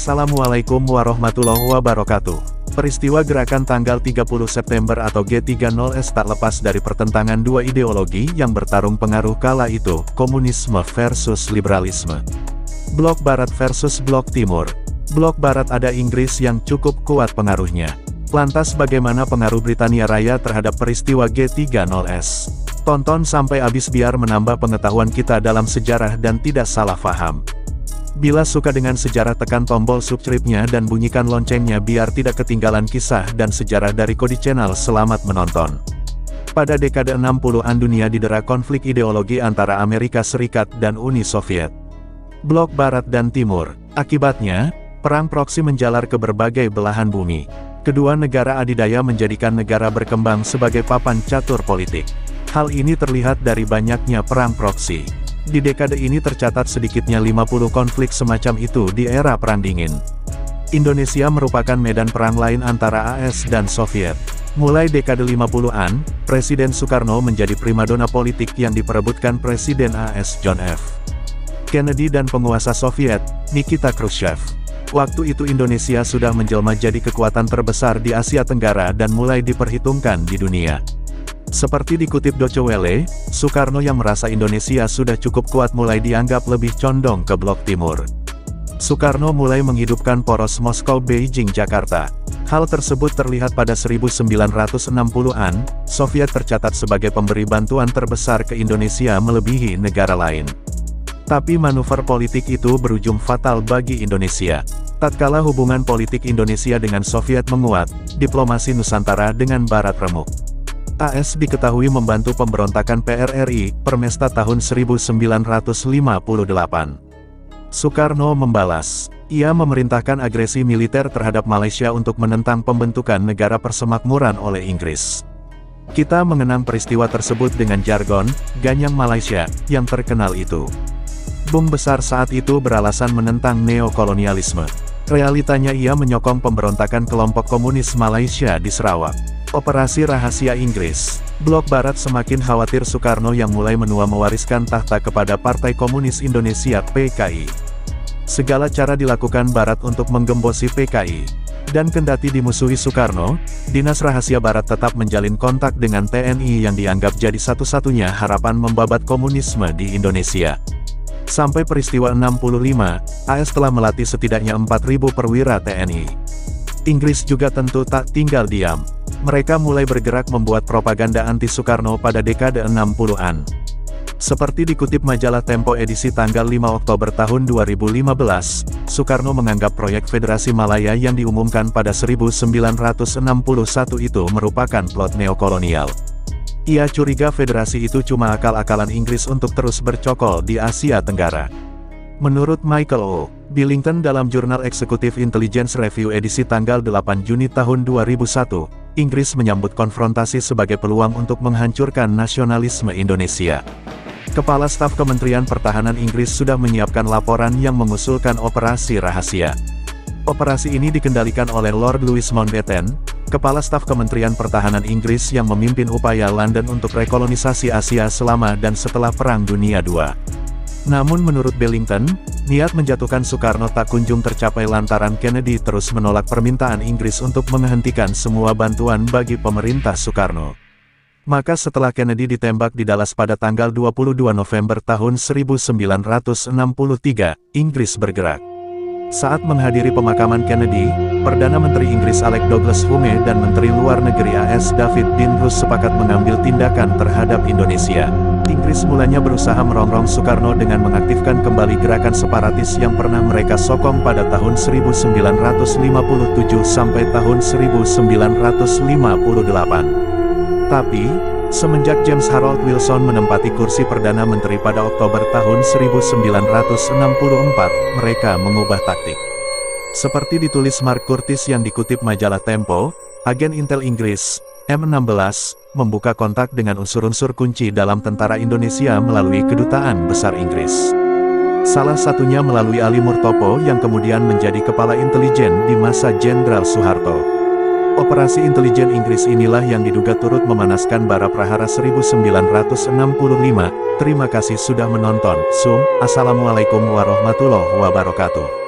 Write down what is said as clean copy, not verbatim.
Assalamualaikum warahmatullahi wabarakatuh. Peristiwa gerakan tanggal 30 September atau G30S tak lepas dari pertentangan dua ideologi yang bertarung pengaruh kala itu, komunisme versus liberalisme. Blok Barat versus Blok Timur. Blok Barat ada Inggris yang cukup kuat pengaruhnya. Lantas bagaimana pengaruh Britania Raya terhadap peristiwa G30S? Tonton sampai habis biar menambah pengetahuan kita dalam sejarah dan tidak salah paham. Bila suka dengan sejarah, tekan tombol subscribe-nya dan bunyikan loncengnya biar tidak ketinggalan kisah dan sejarah dari Kodi Channel. Selamat menonton. Pada dekade 60-an dunia didera konflik ideologi antara Amerika Serikat dan Uni Soviet. Blok Barat dan Timur. Akibatnya, perang proksi menjalar ke berbagai belahan bumi. Kedua negara adidaya menjadikan negara berkembang sebagai papan catur politik. Hal ini terlihat dari banyaknya perang proksi. Di dekade ini tercatat sedikitnya 50 konflik semacam itu di era Perang Dingin. Indonesia merupakan medan perang lain antara AS dan Soviet. Mulai dekade 50-an, Presiden Soekarno menjadi primadona politik yang diperebutkan Presiden AS John F. Kennedy dan penguasa Soviet, Nikita Khrushchev. Waktu itu Indonesia sudah menjelma jadi kekuatan terbesar di Asia Tenggara dan mulai diperhitungkan di dunia. Seperti dikutip Deutsche Welle, Soekarno yang merasa Indonesia sudah cukup kuat mulai dianggap lebih condong ke Blok Timur. Soekarno mulai menghidupkan poros Moskow-Beijing-Jakarta. Hal tersebut terlihat pada 1960-an, Soviet tercatat sebagai pemberi bantuan terbesar ke Indonesia melebihi negara lain. Tapi manuver politik itu berujung fatal bagi Indonesia. Tatkala hubungan politik Indonesia dengan Soviet menguat, diplomasi Nusantara dengan Barat remuk. AS diketahui membantu pemberontakan PRRI, Permesta tahun 1958. Soekarno membalas. Ia memerintahkan agresi militer terhadap Malaysia untuk menentang pembentukan negara persemakmuran oleh Inggris. Kita mengenang peristiwa tersebut dengan jargon, Ganyang Malaysia, yang terkenal itu. Bung besar saat itu beralasan menentang neokolonialisme. Realitanya ia menyokong pemberontakan kelompok komunis Malaysia di Sarawak. Operasi rahasia Inggris. Blok Barat semakin khawatir Soekarno yang mulai menua mewariskan tahta kepada Partai Komunis Indonesia (PKI). Segala cara dilakukan Barat untuk menggembosi PKI. Dan kendati dimusuhi Soekarno, Dinas Rahasia Barat tetap menjalin kontak dengan TNI yang dianggap jadi satu-satunya harapan membabat komunisme di Indonesia. Sampai peristiwa 65, AS telah melatih setidaknya 4.000 perwira TNI. Inggris juga tentu tak tinggal diam. Mereka mulai bergerak membuat propaganda anti-Soekarno pada dekade 60-an. Seperti dikutip majalah Tempo edisi tanggal 5 Oktober tahun 2015, Soekarno menganggap proyek Federasi Malaya yang diumumkan pada 1961 itu merupakan plot neokolonial. Ia curiga federasi itu cuma akal-akalan Inggris untuk terus bercokol di Asia Tenggara. Menurut Michael O. Billington dalam jurnal Executive Intelligence Review edisi tanggal 8 Juni tahun 2001, Inggris menyambut konfrontasi sebagai peluang untuk menghancurkan nasionalisme Indonesia. Kepala Staf Kementerian Pertahanan Inggris sudah menyiapkan laporan yang mengusulkan operasi rahasia. Operasi ini dikendalikan oleh Lord Louis Mountbatten, Kepala Staf Kementerian Pertahanan Inggris yang memimpin upaya London untuk rekolonisasi Asia selama dan setelah Perang Dunia II. Namun menurut Billington, niat menjatuhkan Soekarno tak kunjung tercapai lantaran Kennedy terus menolak permintaan Inggris untuk menghentikan semua bantuan bagi pemerintah Soekarno. Maka setelah Kennedy ditembak di Dallas pada tanggal 22 November tahun 1963, Inggris bergerak. Saat menghadiri pemakaman Kennedy, Perdana Menteri Inggris Alec Douglas Home dan Menteri Luar Negeri AS David Dinrus sepakat mengambil tindakan terhadap Indonesia. Inggris mulanya berusaha merongrong Soekarno dengan mengaktifkan kembali gerakan separatis yang pernah mereka sokong pada tahun 1957 sampai tahun 1958. Tapi, semenjak James Harold Wilson menempati kursi Perdana Menteri pada Oktober tahun 1964, mereka mengubah taktik. Seperti ditulis Mark Curtis yang dikutip majalah Tempo, agen Intel Inggris, M16, membuka kontak dengan unsur-unsur kunci dalam tentara Indonesia melalui Kedutaan Besar Inggris. Salah satunya melalui Ali Murtopo yang kemudian menjadi kepala intelijen di masa Jenderal Soeharto. Operasi intelijen Inggris inilah yang diduga turut memanaskan bara prahara 1965. Terima kasih sudah menonton. Assalamualaikum warahmatullahi wabarakatuh.